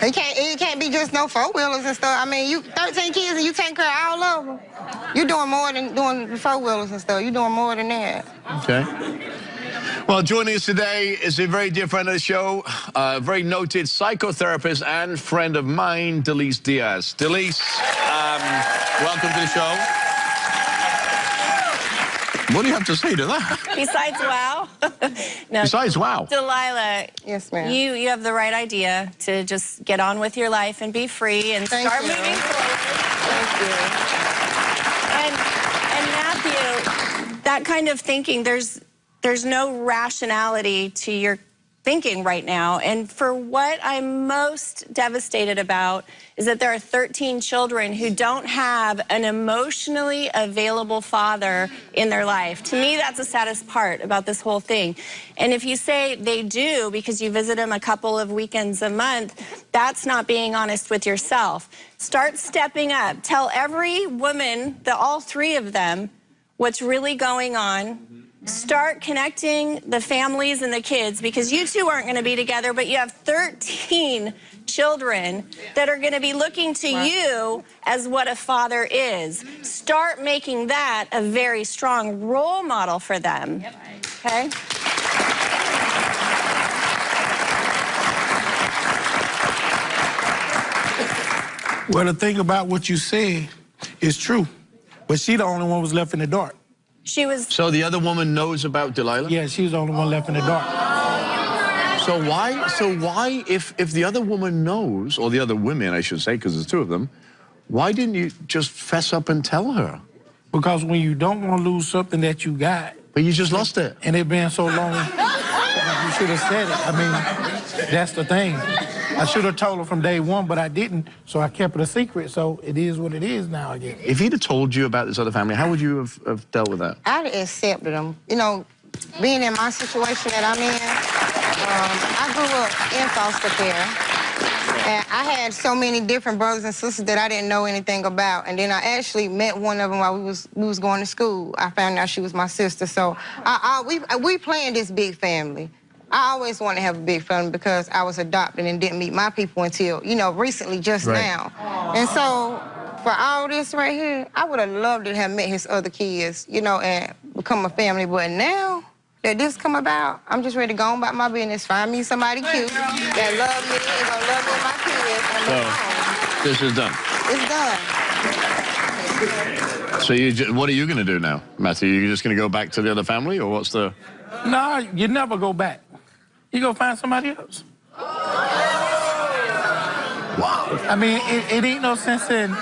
[SPEAKER 4] It can't be just no four-wheelers and stuff. I mean, you 13 kids and you take care of all of them. You're doing more than doing the four-wheelers and stuff. You're doing more than that.
[SPEAKER 1] Okay. Well, joining us today is a very dear friend of the show, a very noted psychotherapist and friend of mine, Delise Diaz. Delise, welcome to the show. What do you have to say to that?
[SPEAKER 10] Besides wow. No.
[SPEAKER 1] Besides wow.
[SPEAKER 10] Delilah,
[SPEAKER 4] yes, ma'am.
[SPEAKER 10] You have the right idea to just get on with your life and be free and start moving forward.
[SPEAKER 4] Thank you.
[SPEAKER 10] And Matthew, that kind of thinking, there's no rationality to your thinking right now. And for what I'm most devastated about is that there are 13 children who don't have an emotionally available father in their life. To me, that's the saddest part about this whole thing. And if you say they do because you visit them a couple of weekends a month, that's not being honest with yourself. Start stepping up. Tell every woman, all three of them, what's really going on. Start connecting the families and the kids, because you two aren't going to be together, but you have 13 children that are going to be looking to you as what a father is. Start making that a very strong role model for them. Okay?
[SPEAKER 9] Well, the thing about what you said is true, but she the only one was left in the dark.
[SPEAKER 10] She was...
[SPEAKER 1] So the other woman knows about Delilah?
[SPEAKER 9] Yeah, she was the only one left in the dark.
[SPEAKER 1] So why, if the other woman knows, or the other women, I should say, because there's two of them, why didn't you just fess up and tell her?
[SPEAKER 9] Because when you don't want to lose something that you got...
[SPEAKER 1] But you just lost it.
[SPEAKER 9] And it been so long, you should have said it. I mean, that's the thing. I should have told her from day one, but I didn't, so I kept it a secret, so it is what it is now, I guess.
[SPEAKER 1] If he'd have told you about this other family, how would you have dealt with that?
[SPEAKER 4] I'd have accepted them. You know, being in my situation that I'm in, I grew up in foster care, and I had so many different brothers and sisters that I didn't know anything about, and then I actually met one of them while we was going to school. I found out she was my sister, so we planned this big family. I always wanted to have a big family because I was adopted and didn't meet my people until, you know, recently, just now. And so, for all this right here, I would have loved to have met his other kids, you know, and become a family. But now that this come about, I'm just ready to go on about my business, find me somebody cute that love me and gonna love me and my kids. And
[SPEAKER 1] So, this is done?
[SPEAKER 4] It's done.
[SPEAKER 1] So what are you going to do now, Matthew? Are you just going to go back to the other family, or what's the...
[SPEAKER 9] No, you never go back. You go find somebody else.
[SPEAKER 1] Wow.
[SPEAKER 9] I mean, it ain't no sense in,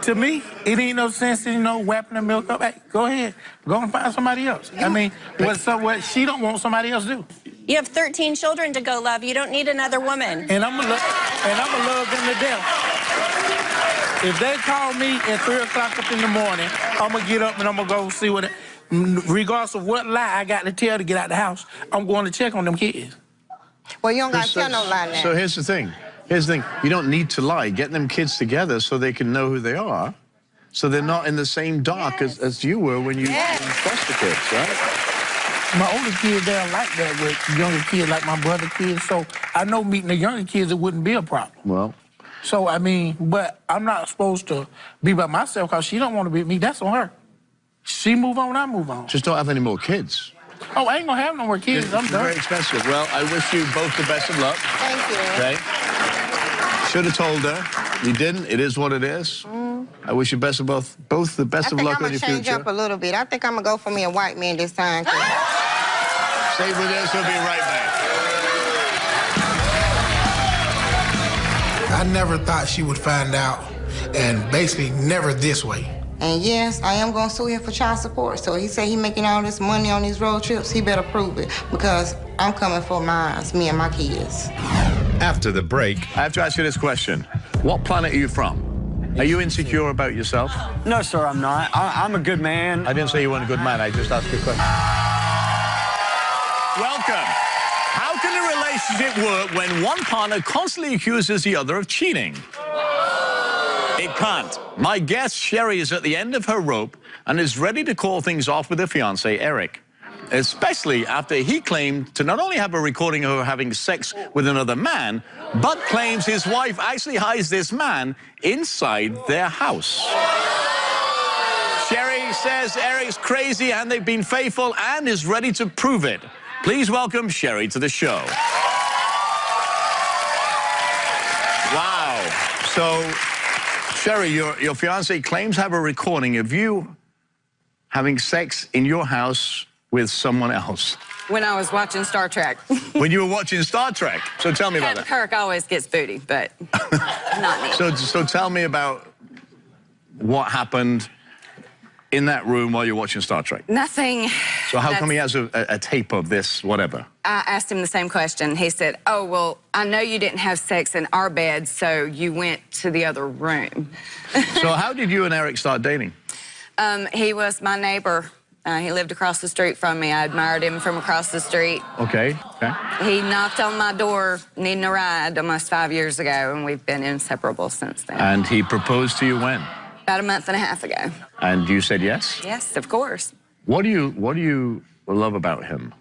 [SPEAKER 9] to me, it ain't no sense in, you know, wrapping the milk up. Hey, go ahead, go and find somebody else. I mean, what she don't want somebody else to do.
[SPEAKER 10] You have 13 children to go love. You don't need another woman.
[SPEAKER 9] And I'm gonna love them to death. If they call me at 3 o'clock up in the morning, I'm gonna get up and I'm gonna go see what, regardless of what lie I got to tell to get out the house, I'm going to check on them kids.
[SPEAKER 4] Well, you don't got to tell no lie now.
[SPEAKER 1] So here's the thing. You don't need to lie. Get them kids together so they can know who they are, so they're not in the same dark as you were when you foster kids, right?
[SPEAKER 9] My older kids, they're like that with younger kids, like my brother kids, so I know meeting the younger kids, it wouldn't be a problem.
[SPEAKER 1] Well...
[SPEAKER 9] So, I mean, but I'm not supposed to be by myself because she don't want to be with me. That's on her. She move on, I move on.
[SPEAKER 1] Just don't have any more kids.
[SPEAKER 9] Oh, I ain't gonna have no more kids. I'm done.
[SPEAKER 1] Very expensive. Well, I wish you both the best of luck.
[SPEAKER 4] Thank you.
[SPEAKER 1] Okay? Should have told her. You didn't. It is what it is. I wish you best of both the best of luck on your future.
[SPEAKER 4] I think I'm gonna change up a little bit. I think I'm gonna go for me a white man this time.
[SPEAKER 1] Stay with us. We'll be right back.
[SPEAKER 11] I never thought she would find out, and basically never this way.
[SPEAKER 4] And yes, I am gonna sue him for child support. So he said he making all this money on these road trips. He better prove it, because I'm coming for me and my kids.
[SPEAKER 1] After the break, I have to ask you this question. What planet are you from? Are you insecure about yourself?
[SPEAKER 3] No, sir, I'm not. I'm a good man.
[SPEAKER 1] I didn't say you weren't a good man. I just asked you a question. Welcome. How can a relationship work when one partner constantly accuses the other of cheating? It can't. My guest, Sherry, is at the end of her rope and is ready to call things off with her fiancé, Eric. Especially after he claimed to not only have a recording of her having sex with another man, but claims his wife actually hides this man inside their house. Sherry says Eric's crazy and they've been faithful and is ready to prove it. Please welcome Sherry to the show. Wow. So, Sherry, your fiancé claims to have a recording of you having sex in your house with someone else.
[SPEAKER 12] When I was watching Star Trek.
[SPEAKER 1] When you were watching Star Trek. So tell me about that.
[SPEAKER 12] Kirk always gets booty, but not me.
[SPEAKER 1] So tell me about what happened in that room while you're watching Star Trek.
[SPEAKER 12] Nothing.
[SPEAKER 1] So how come he has a tape of this, whatever?
[SPEAKER 12] I asked him the same question. He said, oh, well, I know you didn't have sex in our bed, so you went to the other room.
[SPEAKER 1] So how did you and Eric start dating?
[SPEAKER 12] He was my neighbor. He lived across the street from me. I admired him from across the street.
[SPEAKER 1] Okay.
[SPEAKER 12] He knocked on my door needing a ride almost 5 years ago, and we've been inseparable since then.
[SPEAKER 1] And he proposed to you when?
[SPEAKER 12] About a month and a half ago.
[SPEAKER 1] And you said yes?
[SPEAKER 12] Yes, of course.
[SPEAKER 1] What do you love about him?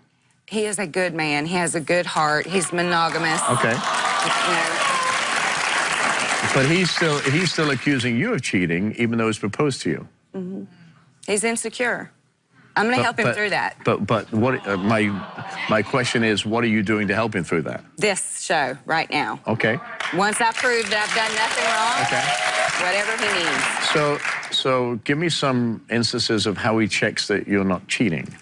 [SPEAKER 12] He is a good man. He has a good heart. He's monogamous.
[SPEAKER 1] Okay.
[SPEAKER 12] You know.
[SPEAKER 1] But he's still accusing you of cheating, even though he's proposed to you.
[SPEAKER 12] Mm-hmm. He's insecure. I'm going to help him through that.
[SPEAKER 1] But what my question is, what are you doing to help him through that?
[SPEAKER 12] This show right now.
[SPEAKER 1] Okay.
[SPEAKER 12] Once I prove that I've done nothing wrong, whatever he needs.
[SPEAKER 1] So give me some instances of how he checks that you're not cheating.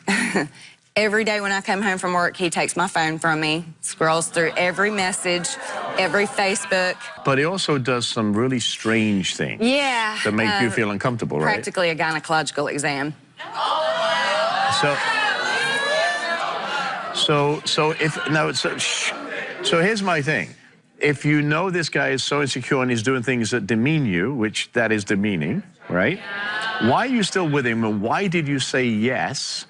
[SPEAKER 12] Every day when I come home from work, he takes my phone from me, scrolls through every message, every Facebook.
[SPEAKER 1] But he also does some really strange things.
[SPEAKER 12] Yeah.
[SPEAKER 1] That make you feel uncomfortable, right?
[SPEAKER 12] Practically a gynecological exam.
[SPEAKER 1] So here's my thing. If you know this guy is so insecure and he's doing things that demean you, which that is demeaning, right? Why are you still with him, and why did you say yes?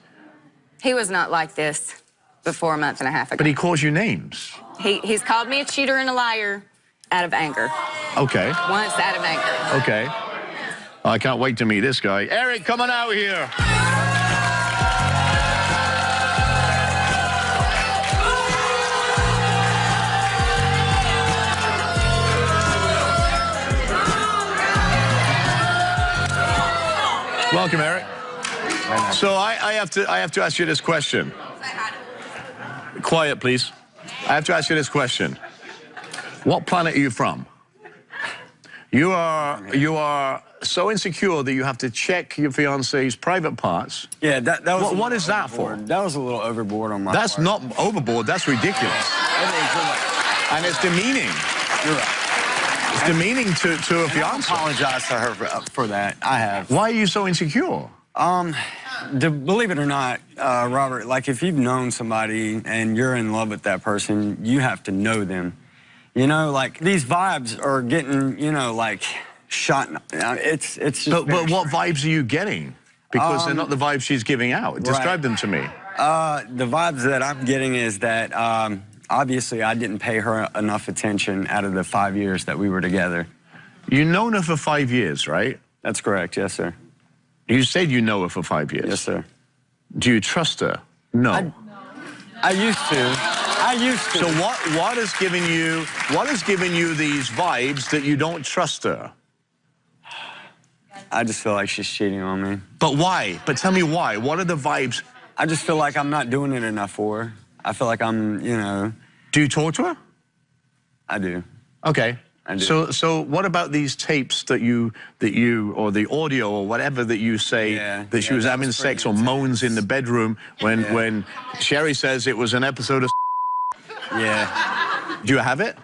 [SPEAKER 12] He was not like this before a month and a half ago.
[SPEAKER 1] But he calls you names.
[SPEAKER 12] He's called me a cheater and a liar out of anger.
[SPEAKER 1] Okay.
[SPEAKER 12] Once out of anger.
[SPEAKER 1] Okay. I can't wait to meet this guy. Eric, come on out here. Welcome, Eric. So I have to ask you this question. Quiet, please. I have to ask you this question. What planet are you from? You are so insecure that you have to check your fiancé's private parts.
[SPEAKER 3] Yeah, that was.
[SPEAKER 1] What is that for?
[SPEAKER 3] That was a little overboard on my part.
[SPEAKER 1] That's not overboard. That's ridiculous. And it's demeaning.
[SPEAKER 3] You're right.
[SPEAKER 1] It's demeaning to a fiancé.
[SPEAKER 3] I apologize to her for that. I have.
[SPEAKER 1] Why are you so insecure?
[SPEAKER 3] Believe it or not, Robert, like if you've known somebody and you're in love with that person, you have to know them. You know, like these vibes are getting, you know, like shot. It's just.
[SPEAKER 1] But what vibes are you getting? Because they're not the vibes she's giving out. Describe them to me.
[SPEAKER 3] The vibes that I'm getting is that obviously I didn't pay her enough attention out of the 5 years that we were together.
[SPEAKER 1] You've known her for 5 years, right?
[SPEAKER 3] That's correct. Yes, sir.
[SPEAKER 1] You said you know her for 5 years.
[SPEAKER 3] Yes, sir.
[SPEAKER 1] Do you trust her? No.
[SPEAKER 3] I used to. I used to.
[SPEAKER 1] So what has given you these vibes that you don't trust her?
[SPEAKER 3] I just feel like she's cheating on me.
[SPEAKER 1] But why? But tell me why. What are the vibes?
[SPEAKER 3] I just feel like I'm not doing it enough for her. I feel like I'm, you know.
[SPEAKER 1] Do you talk to her?
[SPEAKER 3] I do.
[SPEAKER 1] Okay.
[SPEAKER 3] I do.
[SPEAKER 1] So what about these tapes that you or the audio or whatever that you say that she was having sex or moans in the bedroom when Sherry says it was an episode of?
[SPEAKER 3] Yeah.
[SPEAKER 1] Do you have it?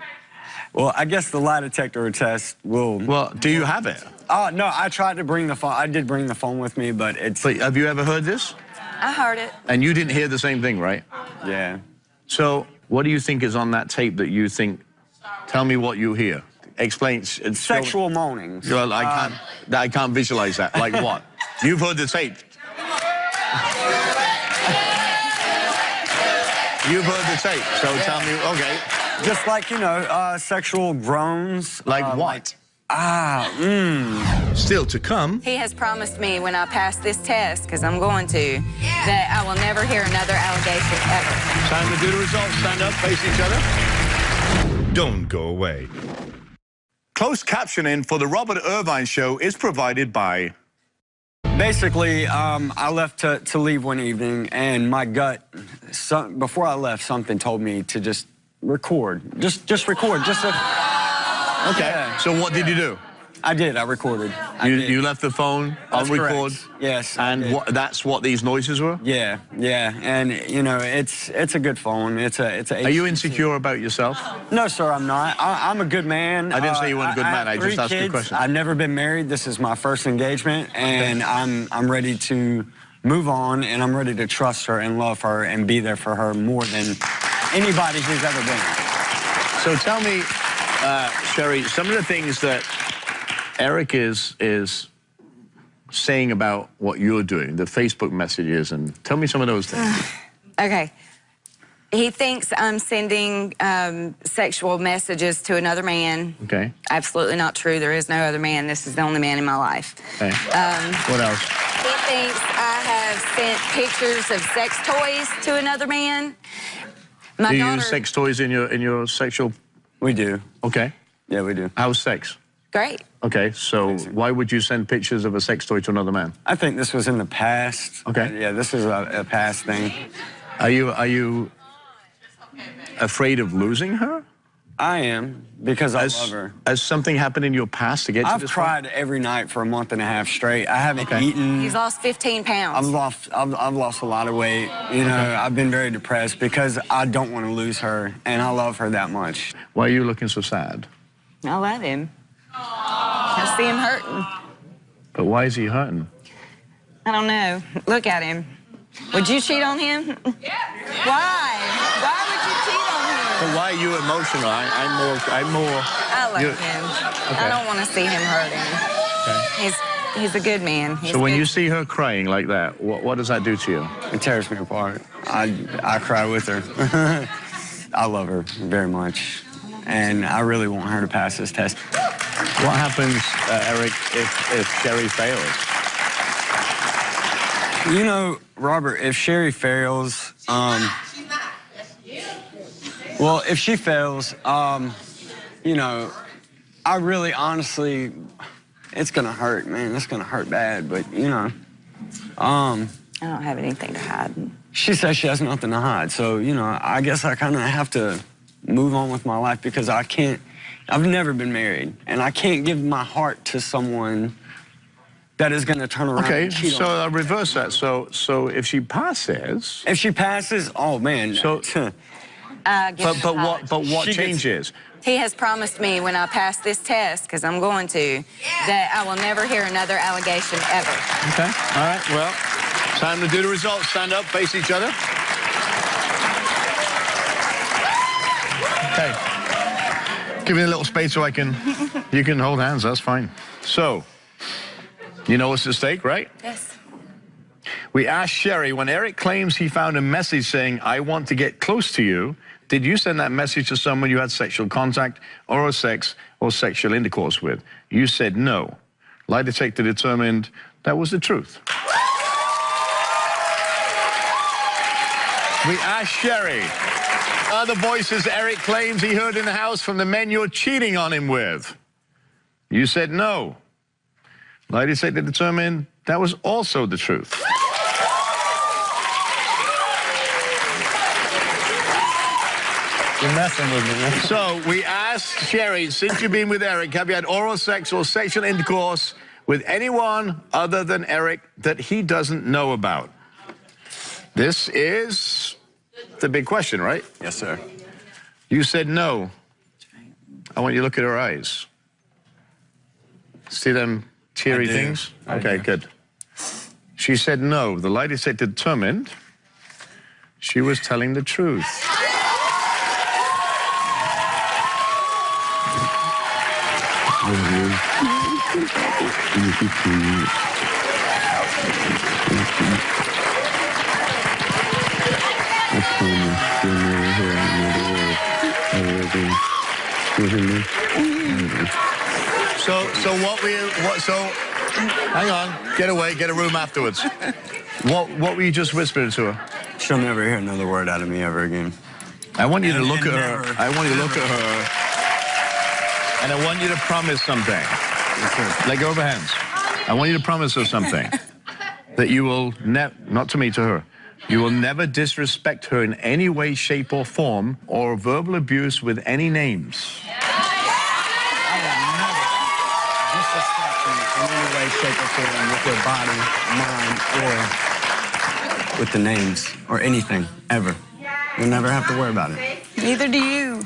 [SPEAKER 3] Well, I guess the lie detector test will.
[SPEAKER 1] Well, do you have it?
[SPEAKER 3] Oh no, I tried to bring the phone. I did bring the phone with me, but it's.
[SPEAKER 1] But have you ever heard this?
[SPEAKER 12] I heard it.
[SPEAKER 1] And you didn't hear the same thing, right?
[SPEAKER 3] Yeah.
[SPEAKER 1] So what do you think is on that tape that you think? Tell me what you hear. Explain.
[SPEAKER 3] Sexual moanings.
[SPEAKER 1] Well, I can't visualize that. Like what? You've heard the tape. You've heard the tape, so tell me, okay.
[SPEAKER 3] Just like, you know, sexual groans.
[SPEAKER 1] Like what? Still to come.
[SPEAKER 12] He has promised me when I pass this test, because I'm going to, that I will never hear another allegation ever.
[SPEAKER 1] Time to do the results. Stand up, face each other. Don't go away. Closed captioning for the Robert Irvine Show is provided by...
[SPEAKER 3] Basically, I left to leave one evening, and my gut, before I left, something told me to just record. Just record.
[SPEAKER 1] Okay.
[SPEAKER 3] Yeah.
[SPEAKER 1] So what did you do?
[SPEAKER 3] I did. I recorded.
[SPEAKER 1] You left the phone on record?
[SPEAKER 3] Yes.
[SPEAKER 1] And that's what these noises were?
[SPEAKER 3] Yeah, yeah. And, you know, it's a good phone. It's a
[SPEAKER 1] Are you insecure about yourself?
[SPEAKER 3] No, sir, I'm not. I'm a good man.
[SPEAKER 1] I didn't say you weren't a good man. I just asked you a question.
[SPEAKER 3] I've never been married. This is my first engagement, and I'm ready to move on, and I'm ready to trust her and love her and be there for her more than anybody who's ever been.
[SPEAKER 1] So tell me, Sherry, some of the things that Eric is saying about what you're doing, the Facebook messages, and tell me some of those things.
[SPEAKER 12] Okay. He thinks I'm sending sexual messages to another man.
[SPEAKER 1] Okay.
[SPEAKER 12] Absolutely not true. There is no other man. This is the only man in my life.
[SPEAKER 1] Okay. What else?
[SPEAKER 12] He thinks I have sent pictures of sex toys to another man. My
[SPEAKER 1] do you
[SPEAKER 12] daughter,
[SPEAKER 1] use sex toys in your sexual?
[SPEAKER 3] We do.
[SPEAKER 1] Okay.
[SPEAKER 3] Yeah, we do.
[SPEAKER 1] How's sex?
[SPEAKER 12] Great.
[SPEAKER 1] Okay, so why would you send pictures of a sex toy to another man?
[SPEAKER 3] I think this was in the past.
[SPEAKER 1] Okay.
[SPEAKER 3] Yeah, this is a past thing.
[SPEAKER 1] Are you afraid of losing her?
[SPEAKER 3] I am, because I love her.
[SPEAKER 1] Has something happened in your past to get to this
[SPEAKER 3] I've cried every night for a month and a half straight. I haven't eaten.
[SPEAKER 12] He's lost 15 pounds.
[SPEAKER 3] I've lost a lot of weight. You know, I've been very depressed because I don't want to lose her, and I love her that much.
[SPEAKER 1] Why are you looking so sad?
[SPEAKER 12] I love him. I see him hurting.
[SPEAKER 1] But why is he hurting?
[SPEAKER 12] I don't know. Look at him. Would you cheat on him? Yeah. Why? Why would you cheat on him?
[SPEAKER 1] But why are you emotional? I'm more.
[SPEAKER 12] I love him.
[SPEAKER 1] Okay.
[SPEAKER 12] I don't want to see him hurting.
[SPEAKER 1] Okay.
[SPEAKER 12] He's a good man.
[SPEAKER 1] So when you see her crying like that, what does that do to you?
[SPEAKER 3] It tears me apart. I cry with her. I love her very much, and I really want her to pass this test.
[SPEAKER 1] What happens, Eric, if Sherry fails?
[SPEAKER 3] You know, Robert, if Sherry fails, well, if she fails, you know, I really, honestly, it's gonna hurt, man. It's gonna hurt bad, but, you know,
[SPEAKER 12] I don't have anything to hide.
[SPEAKER 3] She says she has nothing to hide, so, you know, I guess I kind of have to move on with my life because I can't, I've never been married, and I can't give my heart to someone that is going to turn around and cheat on me.
[SPEAKER 1] So I'll reverse that. So if she passes...
[SPEAKER 3] If she passes, oh, man.
[SPEAKER 1] So, but what changes?
[SPEAKER 12] He has promised me when I pass this test, because I'm going to, that I will never hear another allegation ever.
[SPEAKER 1] Okay. All right. Well, time to do the results. Stand up, face each other. Okay. Give me a little space so you can hold hands. That's fine. So, you know what's at stake, right?
[SPEAKER 12] Yes.
[SPEAKER 1] We asked Sherry, when Eric claims he found a message saying, "I want to get close to you," did you send that message to someone you had sexual contact, oral sex, or sexual intercourse with? You said no. Lie detector determined that was the truth. We asked Sherry, are the voices Eric claims he heard in the house from the men you're cheating on him with? You said no. Lie detector determined that was also the truth.
[SPEAKER 3] You're messing with me, man.
[SPEAKER 1] So we asked Sherry, since you've been with Eric, have you had oral sex or sexual intercourse with anyone other than Eric that he doesn't know about? This is the big question, right?
[SPEAKER 3] Yes, sir.
[SPEAKER 1] You said no. I want you to look at her eyes. See them teary things? Okay, good. She said no. The lie detector determined she was telling the truth. So hang on, get away, get a room afterwards. What were you just whispering to her?
[SPEAKER 3] She'll never hear another word out of me ever again.
[SPEAKER 1] I want you to look at her. I want you to look at her. And I want you to promise something. Yes, let go of her hands. I want you to promise her something. That you will not to me, to her. You will never disrespect her in any way, shape, or form, or verbal abuse with any names.
[SPEAKER 3] I will never disrespect you in any way, shape, or form with your body, mind, or with the names, or anything, ever. You'll never have to worry about it.
[SPEAKER 2] Neither do you.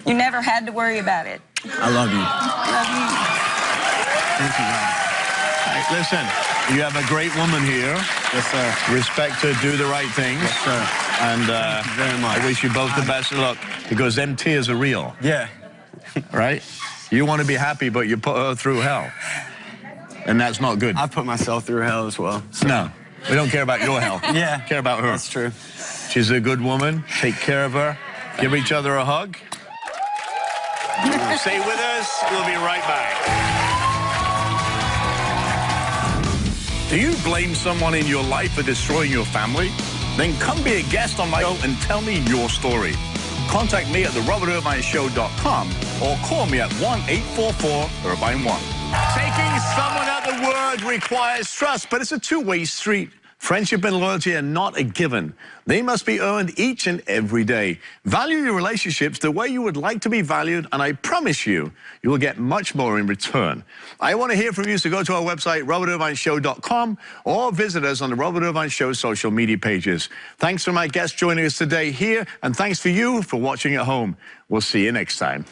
[SPEAKER 2] You never had to worry about it.
[SPEAKER 3] I love you.
[SPEAKER 2] Love you.
[SPEAKER 3] Thank you, God.
[SPEAKER 1] Hey, listen, you have a great woman here.
[SPEAKER 3] Yes, sir.
[SPEAKER 1] Respect her, do the right things.
[SPEAKER 3] Yes, sir.
[SPEAKER 1] And
[SPEAKER 3] thank you very much.
[SPEAKER 1] I wish you both the best of luck, because them tears are real.
[SPEAKER 3] Yeah.
[SPEAKER 1] Right? You want to be happy, but you put her through hell. And that's not good.
[SPEAKER 3] I put myself through hell as well. So.
[SPEAKER 1] No, we don't care about your hell.
[SPEAKER 3] Yeah.
[SPEAKER 1] Care about her.
[SPEAKER 3] That's true.
[SPEAKER 1] She's a good woman. Take care of her. Give each other a hug. Stay with us. We'll be right back. Do you blame someone in your life for destroying your family? Then come be a guest on my show and tell me your story. Contact me at therobertirvineshow.com or call me at 1-844-IRVINE1. Taking someone at the word requires trust, but it's a two-way street. Friendship and loyalty are not a given. They must be earned each and every day. Value your relationships the way you would like to be valued, and I promise you, you will get much more in return. I want to hear from you, so go to our website, robertirvineshow.com, or visit us on the Robert Irvine Show social media pages. Thanks for my guests joining us today here, and thanks for you for watching at home. We'll see you next time.